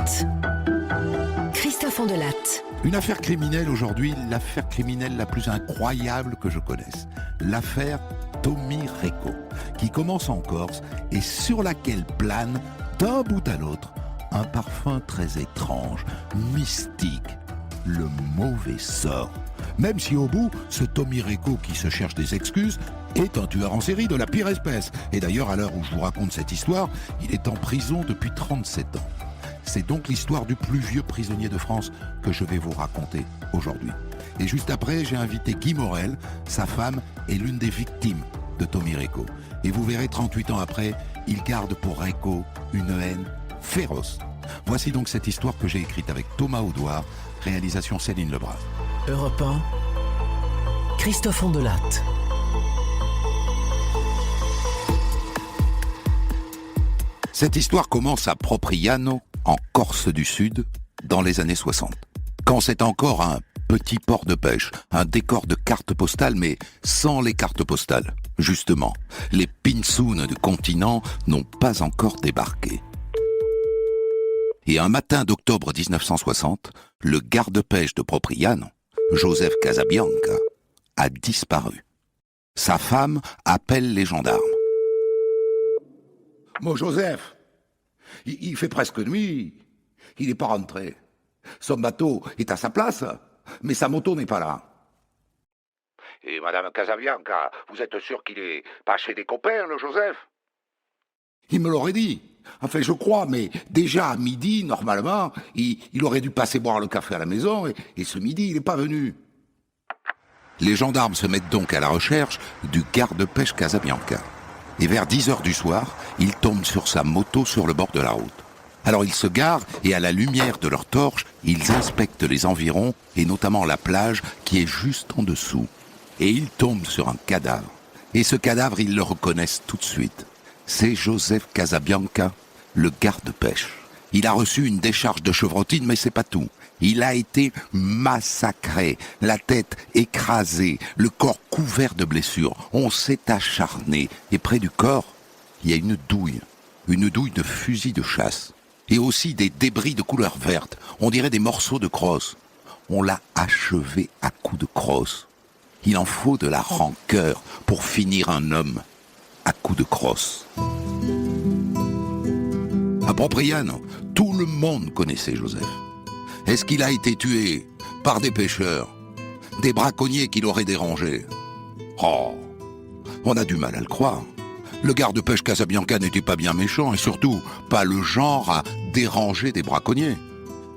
Enquête. Christophe Ondelatte. Une affaire criminelle aujourd'hui, l'affaire criminelle la plus incroyable que je connaisse. L'affaire Tommy Recco, qui commence en Corse et sur laquelle plane, d'un bout à l'autre, un parfum très étrange, mystique, le mauvais sort. Même si au bout, ce Tommy Recco qui se cherche des excuses est un tueur en série de la pire espèce. Et d'ailleurs, à l'heure où je vous raconte cette histoire, il est en prison depuis 37 ans. C'est donc l'histoire du plus vieux prisonnier de France que je vais vous raconter aujourd'hui. Et juste après, j'ai invité Guy Morel, sa femme est l'une des victimes de Tommy Recco. Et vous verrez, 38 ans après, il garde pour Recco une haine féroce. Voici donc cette histoire que j'ai écrite avec Thomas Audouard, réalisation Céline Lebras. Europe 1, Christophe Ondelatte. Cette histoire commence à Propriano, en Corse du Sud, dans les années 60. Quand c'est encore un petit port de pêche, un décor de cartes postales, mais sans les cartes postales. Justement, les pinsounes du continent n'ont pas encore débarqué. Et un matin d'octobre 1960, le garde-pêche de Propriano, Joseph Casabianca, a disparu. Sa femme appelle les gendarmes. Mon Joseph, il fait presque nuit, il n'est pas rentré. Son bateau est à sa place, mais sa moto n'est pas là. Et Madame Casabianca, vous êtes sûr qu'il est pas chez des copains, le Joseph? Il me l'aurait dit. Enfin, je crois, mais déjà à midi, normalement, il aurait dû passer boire le café à la maison, et ce midi, il n'est pas venu. Les gendarmes se mettent donc à la recherche du garde-pêche Casabianca. Et vers 10h du soir, ils tombent sur sa moto sur le bord de la route. Alors ils se garent et à la lumière de leurs torches, ils inspectent les environs et notamment la plage qui est juste en dessous. Et ils tombent sur un cadavre. Et ce cadavre, ils le reconnaissent tout de suite. C'est Joseph Casabianca, le garde-pêche. Il a reçu une décharge de chevrotine, mais c'est pas tout. Il a été massacré, la tête écrasée, le corps couvert de blessures. On s'est acharné. Et près du corps, il y a une douille de fusil de chasse. Et aussi des débris de couleur verte. On dirait des morceaux de crosse. On l'a achevé à coups de crosse. Il en faut de la rancœur pour finir un homme à coups de crosse. À Propriano, tout le monde connaissait Joseph. Est-ce qu'il a été tué par des pêcheurs, des braconniers qui l'auraient dérangé? Oh, on a du mal à le croire. Le garde-pêche Casabianca n'était pas bien méchant et surtout pas le genre à déranger des braconniers.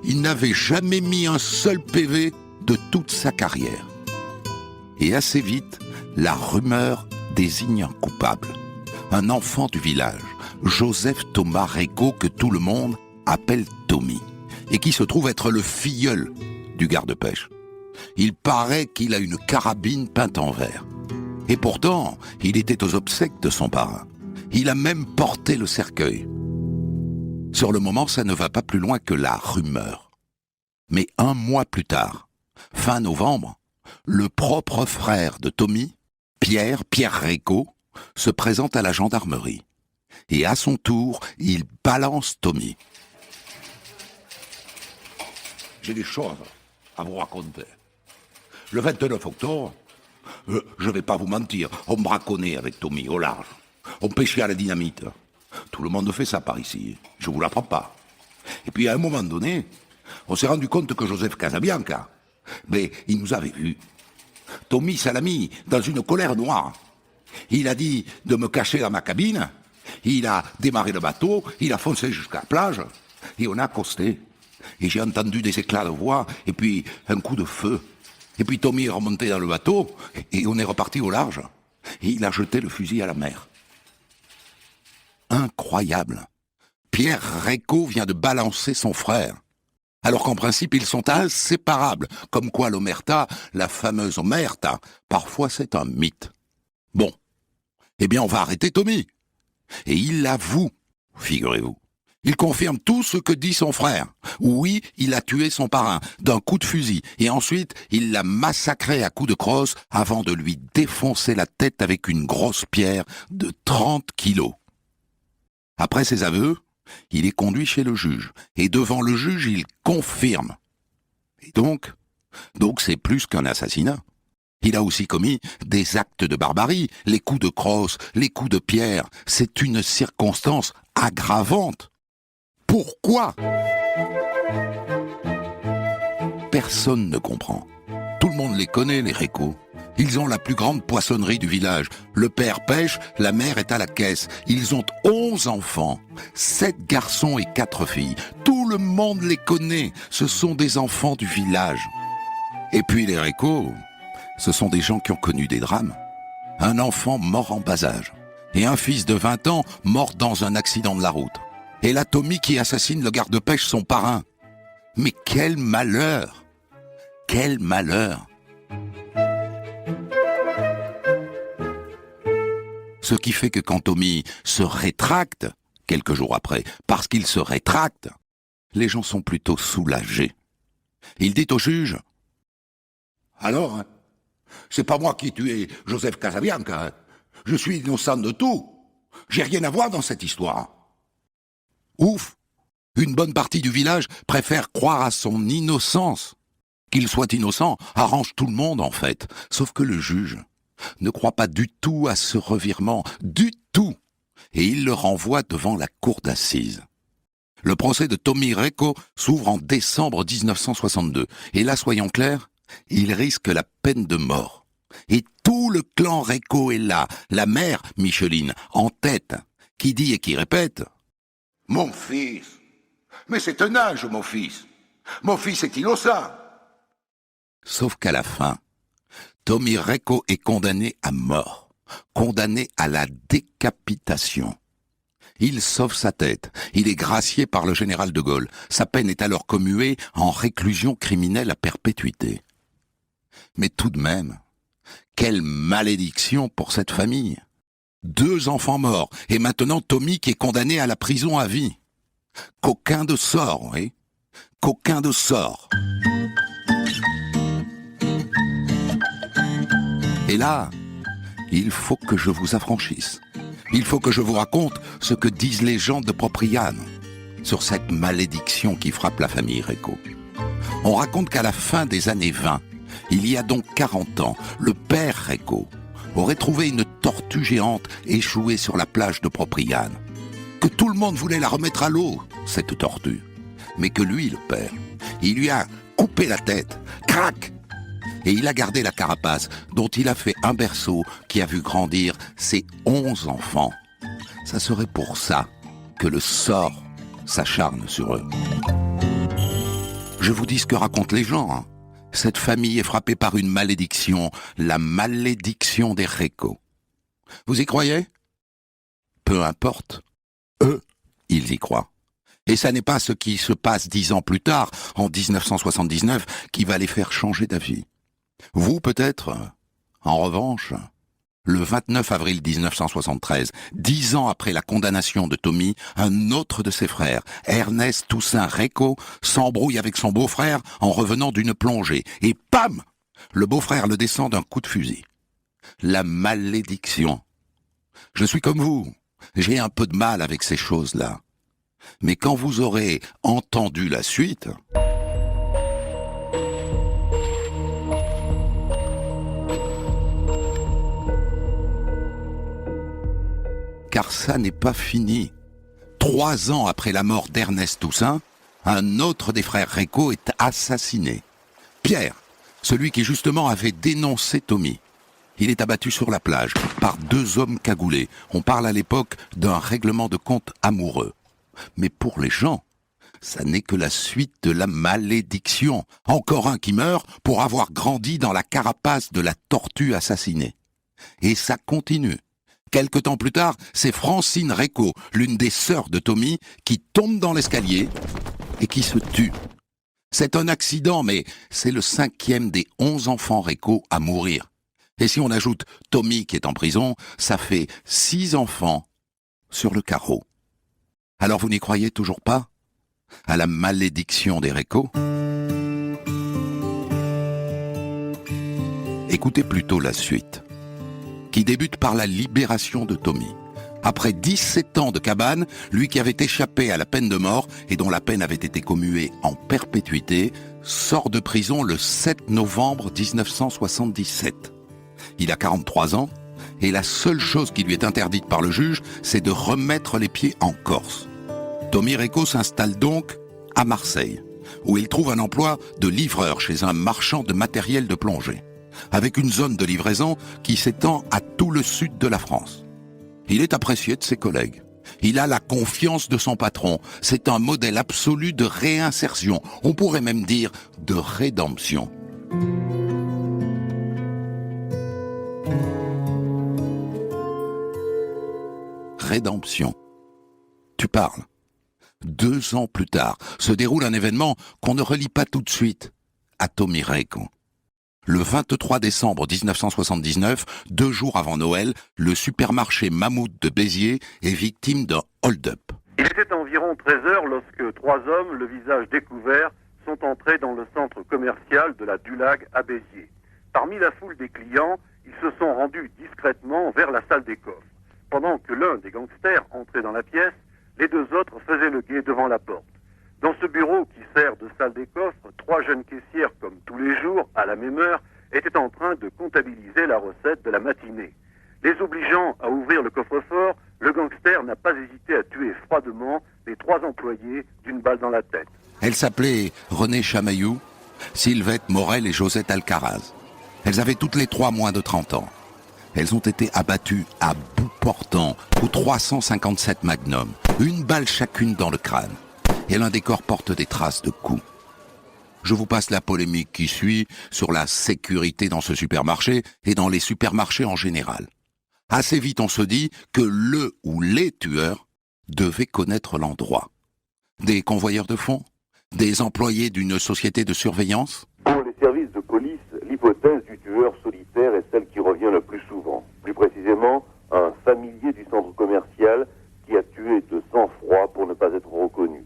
Il n'avait jamais mis un seul PV de toute sa carrière. Et assez vite, la rumeur désigne un coupable. Un enfant du village, Joseph Thomas Recco, que tout le monde appelle Tommy, et qui se trouve être le filleul du garde-pêche. Il paraît qu'il a une carabine peinte en vert. Et pourtant, il était aux obsèques de son parrain. Il a même porté le cercueil. Sur le moment, ça ne va pas plus loin que la rumeur. Mais un mois plus tard, fin novembre, le propre frère de Tommy, Pierre Recco, se présente à la gendarmerie. Et à son tour, il balance Tommy. J'ai des choses à vous raconter. Le 29 octobre, je vais pas vous mentir, on braconnait avec Tommy au large. On pêchait à la dynamite. Tout le monde fait ça par ici, je vous l'apprends pas. Et puis à un moment donné, on s'est rendu compte que Joseph Casabianca, il nous avait vus. Tommy, ça l'a mis dans une colère noire. Il a dit de me cacher dans ma cabine, il a démarré le bateau, il a foncé jusqu'à la plage, et on a accosté. Et j'ai entendu des éclats de voix, et puis un coup de feu. Et puis Tommy est remonté dans le bateau, et on est reparti au large. Et il a jeté le fusil à la mer. Incroyable. Pierre Recco vient de balancer son frère. Alors qu'en principe, ils sont inséparables. Comme quoi l'omerta, la fameuse omerta, parfois c'est un mythe. Bon. Eh bien, on va arrêter Tommy. Et il l'avoue, figurez-vous. Il confirme tout ce que dit son frère. Oui, il a tué son parrain d'un coup de fusil et ensuite il l'a massacré à coups de crosse avant de lui défoncer la tête avec une grosse pierre de 30 kilos. Après ses aveux, Il est conduit chez le juge, et devant le juge, il confirme. Et donc c'est plus qu'un assassinat. Il a aussi commis des actes de barbarie, les coups de crosse, les coups de pierre. C'est une circonstance aggravante. Pourquoi ? Personne ne comprend. Tout le monde les connaît, les Récaux. Ils ont la plus grande poissonnerie du village. Le père pêche, la mère est à la caisse. Ils ont 11 enfants, 7 garçons et 4 filles. Tout le monde les connaît. Ce sont des enfants du village. Et puis les Récaux, ce sont des gens qui ont connu des drames. Un enfant mort en bas âge. Et un fils de 20 ans mort dans un accident de la route. Et la Tommy qui assassine le garde-pêche, son parrain. Mais quel malheur ! Quel malheur ! Ce qui fait que quand Tommy se rétracte, quelques jours après, parce qu'il se rétracte, les gens sont plutôt soulagés. Il dit au juge « Alors, hein, c'est pas moi qui ai tué Joseph Casabianca. Hein. Je suis innocent de tout. J'ai rien à voir dans cette histoire. » Ouf ! Une bonne partie du village préfère croire à son innocence. Qu'il soit innocent arrange tout le monde en fait, sauf que le juge ne croit pas du tout à ce revirement, du tout, et il le renvoie devant la cour d'assises. Le procès de Tommy Récaux s'ouvre en décembre 1962, et là, soyons clairs, il risque la peine de mort. Et tout le clan Récaux est là, la mère, Micheline, en tête, qui dit et qui répète « Mon fils, mais c'est un ange, mon fils. Mon fils est innocent. » Sauf qu'à la fin, Tommy Récaux est condamné à mort, condamné à la décapitation. Il sauve sa tête, il est gracié par le général de Gaulle. Sa peine est alors commuée en réclusion criminelle à perpétuité. Mais tout de même, quelle malédiction pour cette famille. 2 enfants morts, et maintenant Tommy qui est condamné à la prison à vie. Coquin de sort, oui. Coquin de sort. Et là, il faut que je vous affranchisse. Il faut que je vous raconte ce que disent les gens de Propriane sur cette malédiction qui frappe la famille Récaux. On raconte qu'à la fin des années 20, il y a donc 40 ans, le père Récaux aurait trouvé une tortue géante échouée sur la plage de Propriane. Que tout le monde voulait la remettre à l'eau, cette tortue. Mais que lui, le père, il lui a coupé la tête. Crac ! Et il a gardé la carapace, dont il a fait un berceau qui a vu grandir ses 11 enfants. Ça serait pour ça que le sort s'acharne sur eux. Je vous dis ce que racontent les gens. Hein. Cette famille est frappée par une malédiction, la malédiction des Récaux. Vous y croyez ? Peu importe. Eux, ils y croient. Et ça n'est pas ce qui se passe 10 ans plus tard, en 1979, qui va les faire changer d'avis. Vous, peut-être, en revanche, le 29 avril 1973, 10 ans après la condamnation de Tommy, un autre de ses frères, Ernest Toussaint Récaux, s'embrouille avec son beau-frère en revenant d'une plongée. Et pam ! Le beau-frère le descend d'un coup de fusil. La malédiction. Je suis comme vous. J'ai un peu de mal avec ces choses-là. Mais quand vous aurez entendu la suite... Car ça n'est pas fini. 3 ans après la mort d'Ernest Toussaint, un autre des frères Récaux est assassiné. Pierre, celui qui justement avait dénoncé Tommy. Il est abattu sur la plage par 2 hommes cagoulés. On parle à l'époque d'un règlement de compte amoureux. Mais pour les gens, ça n'est que la suite de la malédiction. Encore un qui meurt pour avoir grandi dans la carapace de la tortue assassinée. Et ça continue. Quelque temps plus tard, c'est Francine Récaux, l'une des sœurs de Tommy, qui tombe dans l'escalier et qui se tue. C'est un accident, mais c'est le 5e des 11 enfants Récaux à mourir. Et si on ajoute Tommy qui est en prison, ça fait 6 enfants sur le carreau. Alors vous n'y croyez toujours pas ? À la malédiction des Récaux ? Écoutez plutôt la suite, qui débute par la libération de Tommy. Après 17 ans de cabane, lui qui avait échappé à la peine de mort et dont la peine avait été commuée en perpétuité, sort de prison le 7 novembre 1977. Il a 43 ans et la seule chose qui lui est interdite par le juge, c'est de remettre les pieds en Corse. Tommy Recco s'installe donc à Marseille, où il trouve un emploi de livreur chez un marchand de matériel de plongée, avec une zone de livraison qui s'étend à tout le sud de la France. Il est apprécié de ses collègues. Il a la confiance de son patron. C'est un modèle absolu de réinsertion. On pourrait même dire de rédemption. Rédemption. Tu parles. 2 ans plus tard, se déroule un événement qu'on ne relie pas tout de suite à Tommy Recco. Le 23 décembre 1979, 2 jours avant Noël, le supermarché Mammouth de Béziers est victime d'un hold-up. Il était environ 13h lorsque 3 hommes, le visage découvert, sont entrés dans le centre commercial de la Dulag à Béziers. Parmi la foule des clients, ils se sont rendus discrètement vers la salle des coffres. Pendant que l'un des gangsters entrait dans la pièce, les 2 autres faisaient le guet devant la porte. Dans ce bureau qui sert de salle des coffres, 3 jeunes caissières, comme tous les jours, à la même heure, étaient en train de comptabiliser la recette de la matinée. Les obligeant à ouvrir le coffre-fort, le gangster n'a pas hésité à tuer froidement les 3 employés d'une balle dans la tête. Elles s'appelaient René Chamaillou, Sylvette Morel et Josette Alcaraz. Elles avaient toutes les 3 moins de 30 ans. Elles ont été abattues à bout portant au 357 Magnum, une balle chacune dans le crâne. Et l'un des corps porte des traces de coups. Je vous passe la polémique qui suit sur la sécurité dans ce supermarché et dans les supermarchés en général. Assez vite on se dit que le ou les tueurs devaient connaître l'endroit. Des convoyeurs de fonds? Des employés d'une société de surveillance? Pour les services de police, l'hypothèse du tueur solitaire est celle qui revient le plus souvent. Plus précisément, un familier du centre commercial qui a tué de sang-froid pour ne pas être reconnu.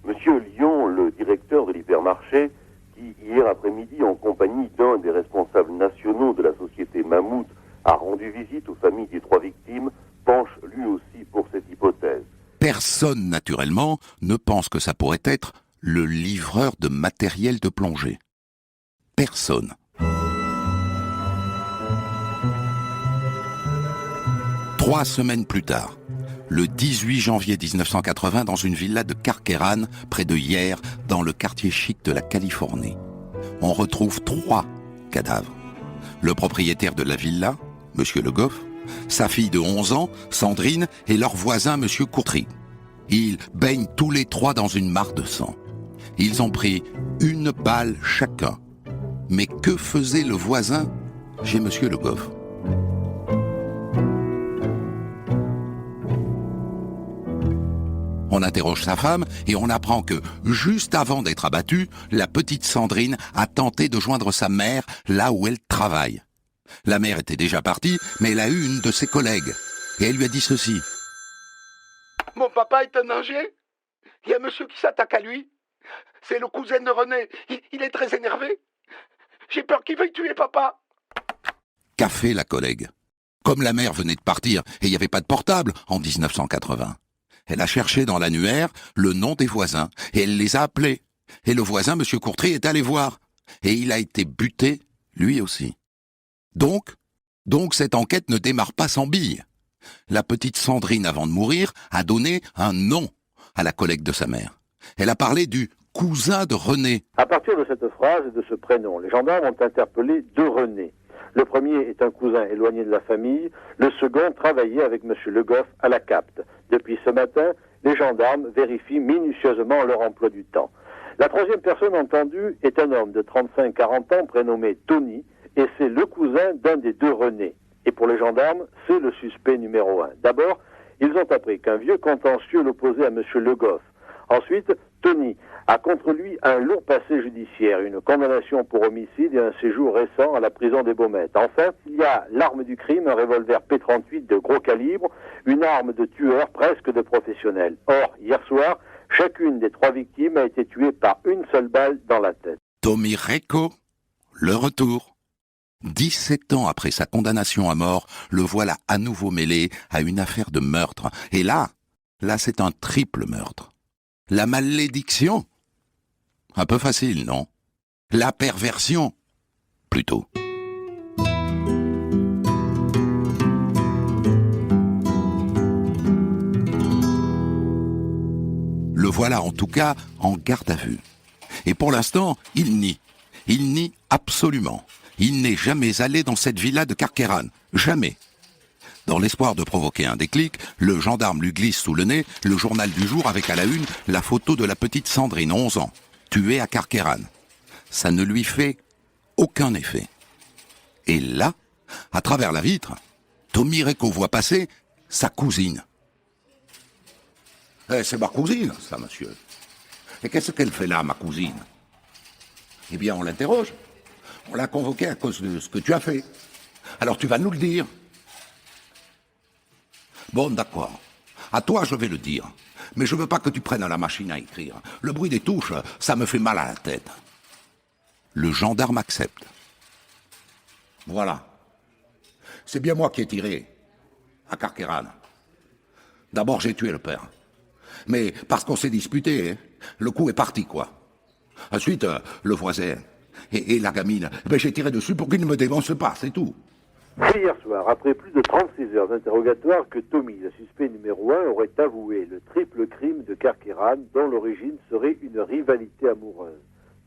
Monsieur Lyon, le directeur de l'hypermarché, qui hier après-midi, en compagnie d'un des responsables nationaux de la société Mammouth, a rendu visite aux familles des 3 victimes, penche lui aussi pour cette hypothèse. Personne, naturellement, ne pense que ça pourrait être le livreur de matériel de plongée. Personne. Trois semaines plus tard, le 18 janvier 1980, dans une villa de Carqueiranne, près de Hyères, dans le quartier chic de la Californie, on retrouve 3 cadavres. Le propriétaire de la villa, Monsieur Le Goff, sa fille de 11 ans, Sandrine, et leur voisin, Monsieur Courtry. Ils baignent tous les 3 dans une mare de sang. Ils ont pris 1 balle chacun. Mais que faisait le voisin chez Monsieur Le Goff? On interroge sa femme et on apprend que, juste avant d'être abattue, la petite Sandrine a tenté de joindre sa mère là où elle travaille. La mère était déjà partie, mais elle a eu une de ses collègues. Et elle lui a dit ceci. « Mon papa est en danger. Il y a un monsieur qui s'attaque à lui. C'est le cousin de René. Il est très énervé. J'ai peur qu'il veuille tuer papa. » Qu'a fait la collègue? Comme la mère venait de partir et il n'y avait pas de portable en 1980. Elle a cherché dans l'annuaire le nom des voisins et elle les a appelés. Et le voisin, Monsieur Courtry, est allé voir. Et il a été buté, lui aussi. Donc cette enquête ne démarre pas sans bille. La petite Sandrine, avant de mourir, a donné un nom à la collègue de sa mère. Elle a parlé du cousin de René. À partir de cette phrase et de ce prénom, les gendarmes ont interpellé 2 René. Le premier est un cousin éloigné de la famille, le second travaillait avec M. Le Goff à la Capte. Depuis ce matin, les gendarmes vérifient minutieusement leur emploi du temps. La 3e personne entendue est un homme de 35-40 ans prénommé Tony, et c'est le cousin d'un des 2 René. Et pour les gendarmes, c'est le suspect numéro 1. D'abord, ils ont appris qu'un vieux contentieux l'opposait à M. Le Goff. Ensuite, Tony a contre lui un lourd passé judiciaire, une condamnation pour homicide et un séjour récent à la prison des Baumettes. Enfin, il y a l'arme du crime, un revolver P38 de gros calibre, une arme de tueur presque de professionnel. Or, hier soir, chacune des 3 victimes a été tuée par une seule balle dans la tête. Tommy Recco, le retour. 17 ans après sa condamnation à mort, le voilà à nouveau mêlé à une affaire de meurtre. Et là, c'est un triple meurtre. La malédiction? Un peu facile, non? La perversion? Plutôt. Le voilà en tout cas en garde à vue. Et pour l'instant, il nie. Il nie absolument. Il n'est jamais allé dans cette villa de Carqueiranne. Jamais. Dans l'espoir de provoquer un déclic, le gendarme lui glisse sous le nez le journal du jour avec à la une la photo de la petite Sandrine, 11 ans, tuée à Carqueiranne. Ça ne lui fait aucun effet. Et là, à travers la vitre, Tommy Reco voit passer sa cousine. C'est ma cousine, ça, monsieur. Et qu'est-ce qu'elle fait là, ma cousine? Eh bien, on l'interroge. On l'a convoquée à cause de ce que tu as fait. Alors tu vas nous le dire. Bon, d'accord. À toi, je vais le dire. Mais je veux pas que tu prennes la machine à écrire. Le bruit des touches, ça me fait mal à la tête. Le gendarme accepte. Voilà. C'est bien moi qui ai tiré à Carqueiranne. D'abord, j'ai tué le père. Mais parce qu'on s'est disputé, hein, le coup est parti, quoi. Ensuite, le voisin et la gamine, j'ai tiré dessus pour qu'ils ne me dénoncent pas, c'est tout. C'est hier soir, après plus de 36 heures d'interrogatoire, que Tommy, le suspect numéro 1, aurait avoué le triple crime de Carqueiranne, dont l'origine serait une rivalité amoureuse.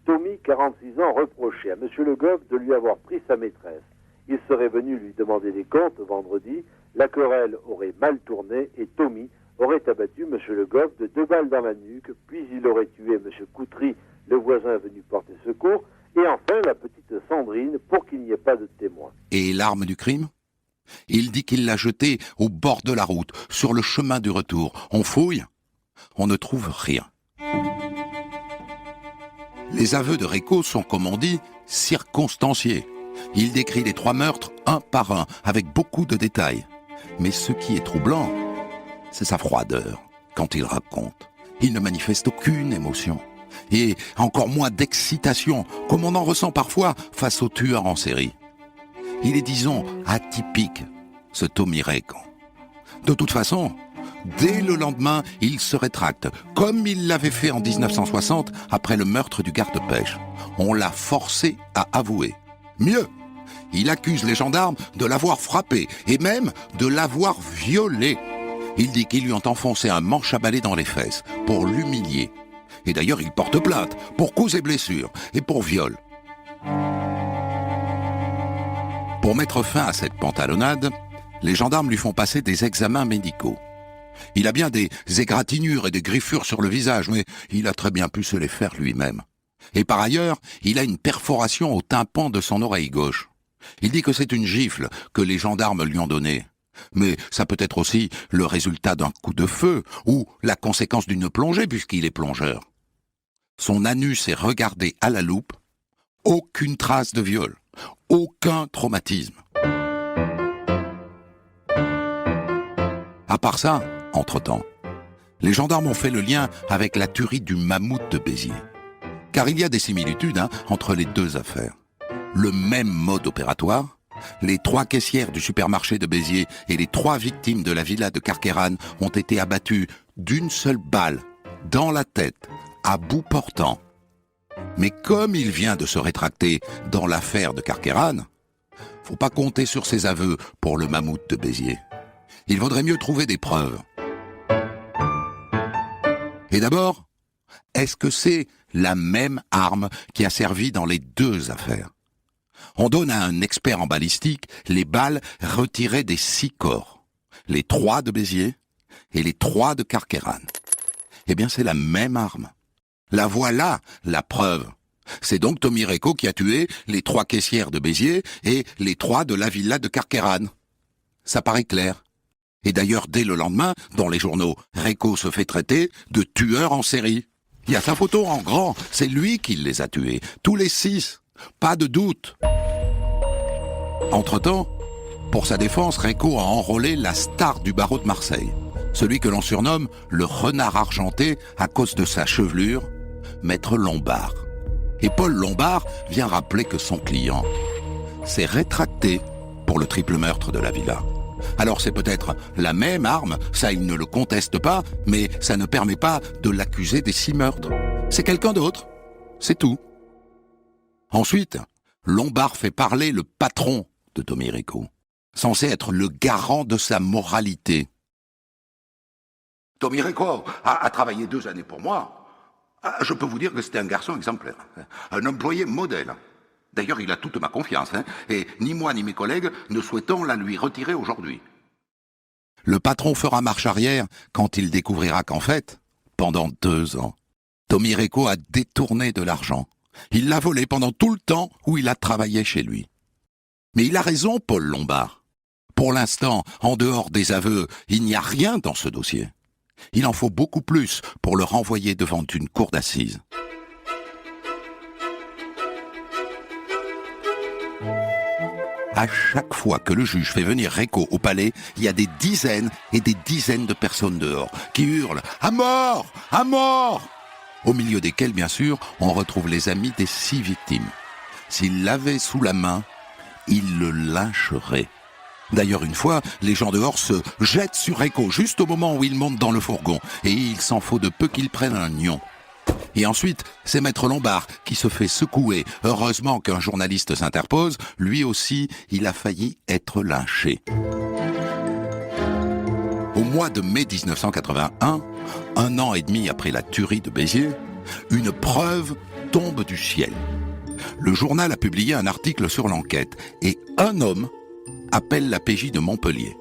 Tommy, 46 ans, reprochait à M. Le Goff de lui avoir pris sa maîtresse. Il serait venu lui demander des comptes vendredi, la querelle aurait mal tourné et Tommy aurait abattu M. Le Goff de 2 balles dans la nuque, puis il aurait tué M. Coutry, le voisin venu porter secours, et enfin la petite Sandrine pour qu'il n'y ait pas de témoin. Et l'arme du crime? Il dit qu'il l'a jetée au bord de la route, sur le chemin du retour. On fouille, on ne trouve rien. Les aveux de Reco sont, comme on dit, circonstanciés. Il décrit les 3 meurtres un par un, avec beaucoup de détails. Mais ce qui est troublant, c'est sa froideur quand il raconte. Il ne manifeste aucune émotion. Et encore moins d'excitation, comme on en ressent parfois face aux tueurs en série. Il est, disons, atypique, ce Tommy Reco. De toute façon, dès le lendemain, il se rétracte, comme il l'avait fait en 1960 après le meurtre du garde-pêche. On l'a forcé à avouer. Mieux, il accuse les gendarmes de l'avoir frappé et même de l'avoir violé. Il dit qu'ils lui ont enfoncé un manche à balai dans les fesses pour l'humilier. Et d'ailleurs, il porte plainte pour coups et blessures et pour viol. Pour mettre fin à cette pantalonnade, les gendarmes lui font passer des examens médicaux. Il a bien des égratignures et des griffures sur le visage, mais il a très bien pu se les faire lui-même. Et par ailleurs, il a une perforation au tympan de son oreille gauche. Il dit que c'est une gifle que les gendarmes lui ont donnée. Mais ça peut être aussi le résultat d'un coup de feu ou la conséquence d'une plongée puisqu'il est plongeur. Son anus est regardé à la loupe, aucune trace de viol, aucun traumatisme. À part ça, entre-temps, les gendarmes ont fait le lien avec la tuerie du mammouth de Béziers. Car il y a des similitudes entre les 2 affaires. Le même mode opératoire, les 3 caissières du supermarché de Béziers et les 3 victimes de la villa de Carqueiranne ont été abattues d'une seule balle, dans la tête, à bout portant. Mais comme il vient de se rétracter dans l'affaire de Carqueiranne, faut pas compter sur ses aveux pour le mammouth de Béziers. Il vaudrait mieux trouver des preuves. Et d'abord, est-ce que c'est la même arme qui a servi dans les 2 affaires? On donne à un expert en balistique les balles retirées des 6 corps, les 3 de Béziers et les 3 de Carqueiranne. Eh bien, c'est la même arme. La voilà, la preuve. C'est donc Tommy Reco qui a tué les 3 caissières de Béziers et les 3 de la villa de Carqueiranne. Ça paraît clair. Et d'ailleurs, dès le lendemain, dans les journaux, Reco se fait traiter de tueur en série. Il y a sa photo en grand, c'est lui qui les a tués, tous les 6, pas de doute. Entre-temps, pour sa défense, Reco a enrôlé la star du barreau de Marseille, celui que l'on surnomme le renard argenté à cause de sa chevelure, Maître Lombard. Et Paul Lombard vient rappeler que son client s'est rétracté pour le triple meurtre de la villa. Alors c'est peut-être la même arme, ça il ne le conteste pas, mais ça ne permet pas de l'accuser des 6 meurtres. C'est quelqu'un d'autre, c'est tout. Ensuite, Lombard fait parler le patron de Tommy Rico, censé être le garant de sa moralité. Tommy Rico a travaillé 2 années pour moi. Je peux vous dire que c'était un garçon exemplaire, un employé modèle. D'ailleurs, il a toute ma confiance, et ni moi ni mes collègues ne souhaitons la lui retirer aujourd'hui. Le patron fera marche arrière quand il découvrira qu'en fait, pendant 2 ans, Tommy Rico a détourné de l'argent. Il l'a volé pendant tout le temps où il a travaillé chez lui. Mais il a raison, Paul Lombard. Pour l'instant, en dehors des aveux, il n'y a rien dans ce dossier. Il en faut beaucoup plus pour le renvoyer devant une cour d'assises. À chaque fois que le juge fait venir Rico au palais, il y a des dizaines et des dizaines de personnes dehors qui hurlent « À mort! À mort !» Au milieu desquels, bien sûr, on retrouve les amis des 6 victimes. S'il l'avait sous la main, il le lyncherait. D'ailleurs, une fois, les gens dehors se jettent sur Rico juste au moment où il monte dans le fourgon, et il s'en faut de peu qu'il prenne un nion. Et ensuite, c'est Maître Lombard qui se fait secouer. Heureusement qu'un journaliste s'interpose. Lui aussi, il a failli être lynché. Au mois de mai 1981, 1 an et demi après la tuerie de Béziers, une preuve tombe du ciel. Le journal a publié un article sur l'enquête et un homme appelle la PJ de Montpellier.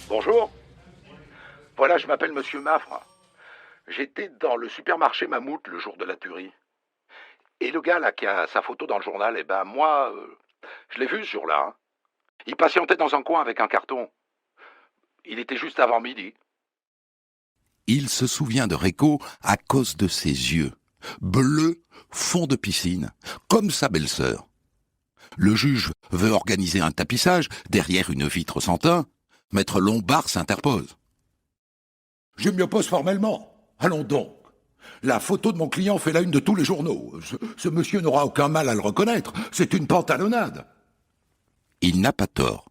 Bonjour. Voilà, je m'appelle Monsieur Maffre. J'étais dans le supermarché Mammouth le jour de la tuerie. Et le gars là qui a sa photo dans le journal, moi, je l'ai vu ce jour-là. Il patientait dans un coin avec un carton. Il était juste avant midi. Il se souvient de Rico à cause de ses yeux, bleus, fond de piscine, comme sa belle-sœur. Le juge veut organiser un tapissage derrière une vitre sans teint. Maître Lombard s'interpose. Je m'y oppose formellement. Allons donc. La photo de mon client fait la une de tous les journaux. Ce monsieur n'aura aucun mal à le reconnaître. C'est une pantalonnade. Il n'a pas tort.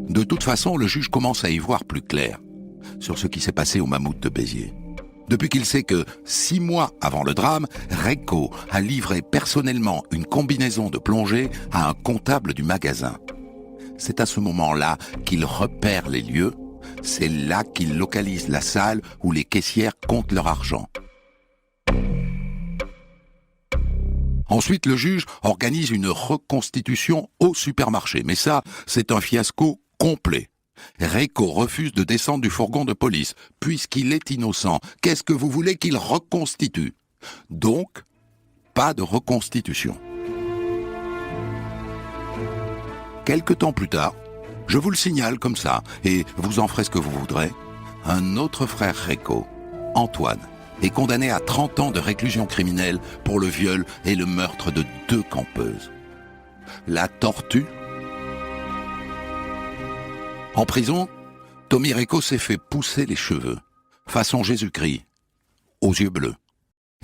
De toute façon, le juge commence à y voir plus clair sur ce qui s'est passé au Mammouth de Béziers. Depuis qu'il sait que 6 mois avant le drame, Rico a livré personnellement une combinaison de plongée à un comptable du magasin. C'est à ce moment-là qu'il repère les lieux, c'est là qu'il localise la salle où les caissières comptent leur argent. Ensuite, le juge organise une reconstitution au supermarché, mais ça, c'est un fiasco complet. Rico refuse de descendre du fourgon de police, puisqu'il est innocent. Qu'est-ce que vous voulez qu'il reconstitue? Donc, pas de reconstitution. Quelque temps plus tard, je vous le signale comme ça, et vous en ferez ce que vous voudrez, un autre frère Rico, Antoine, est condamné à 30 ans de réclusion criminelle pour le viol et le meurtre de 2 campeuses. La tortue. En prison, Tommy Rico s'est fait pousser les cheveux, façon Jésus-Christ, aux yeux bleus.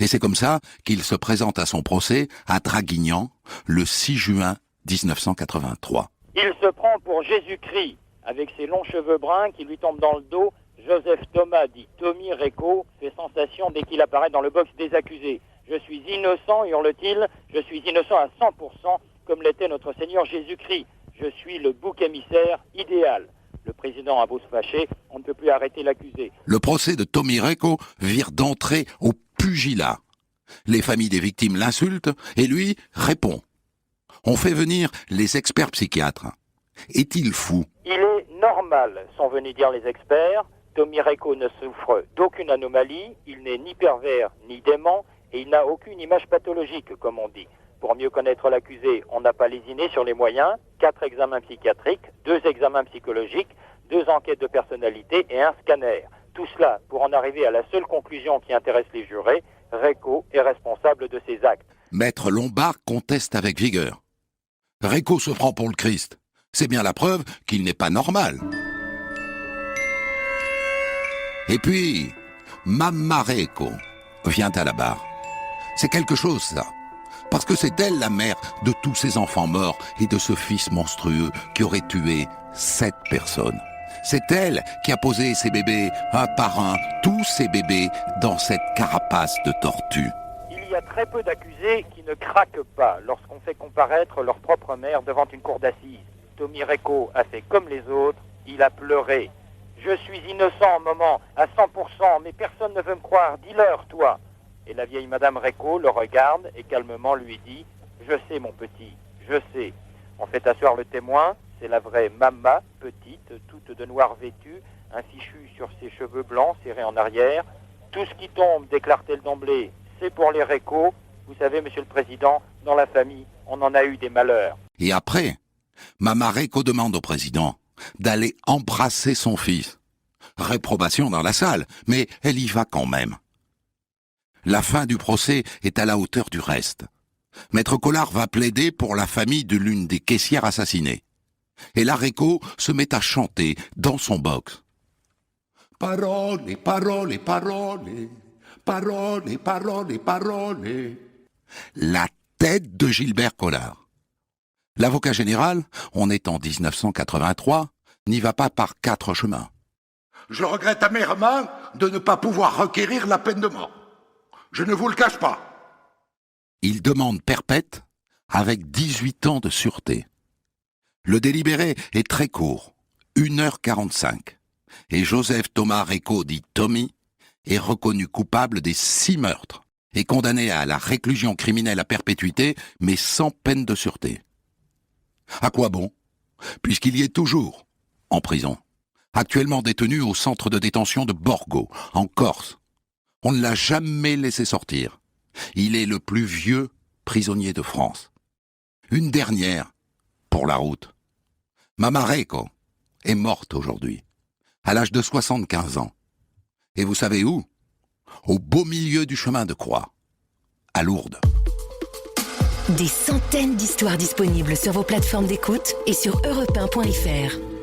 Et c'est comme ça qu'il se présente à son procès à Draguignan le 6 juin 1983. Il se prend pour Jésus-Christ, avec ses longs cheveux bruns qui lui tombent dans le dos. Joseph Thomas, dit Tommy Rico, fait sensation dès qu'il apparaît dans le box des accusés. « Je suis innocent », hurle-t-il, « je suis innocent à 100%, comme l'était notre Seigneur Jésus-Christ. Je suis le bouc émissaire idéal. » Le président a beau se fâcher, on ne peut plus arrêter l'accusé. Le procès de Tommy Rico vire d'entrée au pugilat. Les familles des victimes l'insultent et lui répond. On fait venir les experts psychiatres. Est-il fou? Il est normal, sont venus dire les experts. Tommy Rico ne souffre d'aucune anomalie, il n'est ni pervers ni dément, et il n'a aucune image pathologique, comme on dit. Pour mieux connaître l'accusé, on n'a pas lésiné sur les moyens, 4 examens psychiatriques, 2 examens psychologiques, 2 enquêtes de personnalité et un scanner. Tout cela pour en arriver à la seule conclusion qui intéresse les jurés, Rico est responsable de ses actes. Maître Lombard conteste avec vigueur. Rico se prend pour le Christ. C'est bien la preuve qu'il n'est pas normal. Et puis, Mamma Reco vient à la barre. C'est quelque chose, ça. Parce que c'est elle la mère de tous ces enfants morts et de ce fils monstrueux qui aurait tué 7 personnes. C'est elle qui a posé ses bébés, un par un, tous ces bébés, dans cette carapace de tortue. Il y a très peu d'accusés qui ne craquent pas lorsqu'on fait comparaître leur propre mère devant une cour d'assises. Tommy Reco a fait comme les autres, il a pleuré. Je suis innocent, maman, à 100%, mais personne ne veut me croire, dis-leur, toi. Et la vieille Madame Reco le regarde et calmement lui dit « Je sais, mon petit, je sais. » On fait asseoir le témoin, c'est la vraie Mamma, petite, toute de noir vêtue, un fichu sur ses cheveux blancs serrés en arrière. Tout ce qui tombe, déclare-t-elle d'emblée, c'est pour les Reco. Vous savez, Monsieur le Président, dans la famille, on en a eu des malheurs. Et après, Mamma Reco demande au président d'aller embrasser son fils. Réprobation dans la salle, mais elle y va quand même. La fin du procès est à la hauteur du reste. Maître Collard va plaider pour la famille de l'une des caissières assassinées. Et la Reco se met à chanter dans son box. Parole, parole, parole, parole, parole, parole. La tête de Gilbert Collard. L'avocat général, on est en 1983, n'y va pas par 4 chemins. Je regrette amèrement de ne pas pouvoir requérir la peine de mort. Je ne vous le cache pas. Il demande perpète avec 18 ans de sûreté. Le délibéré est très court, 1h45. Et Joseph Thomas Reco, dit Tommy, est reconnu coupable des 6 meurtres et condamné à la réclusion criminelle à perpétuité, mais sans peine de sûreté. À quoi bon? Puisqu'il y est toujours, en prison, actuellement détenu au centre de détention de Borgo, en Corse. On ne l'a jamais laissé sortir. Il est le plus vieux prisonnier de France. Une dernière pour la route. Mamma Reco est morte aujourd'hui, à l'âge de 75 ans. Et vous savez où? Au beau milieu du chemin de croix, à Lourdes. Des centaines d'histoires disponibles sur vos plateformes d'écoute et sur europe1.fr.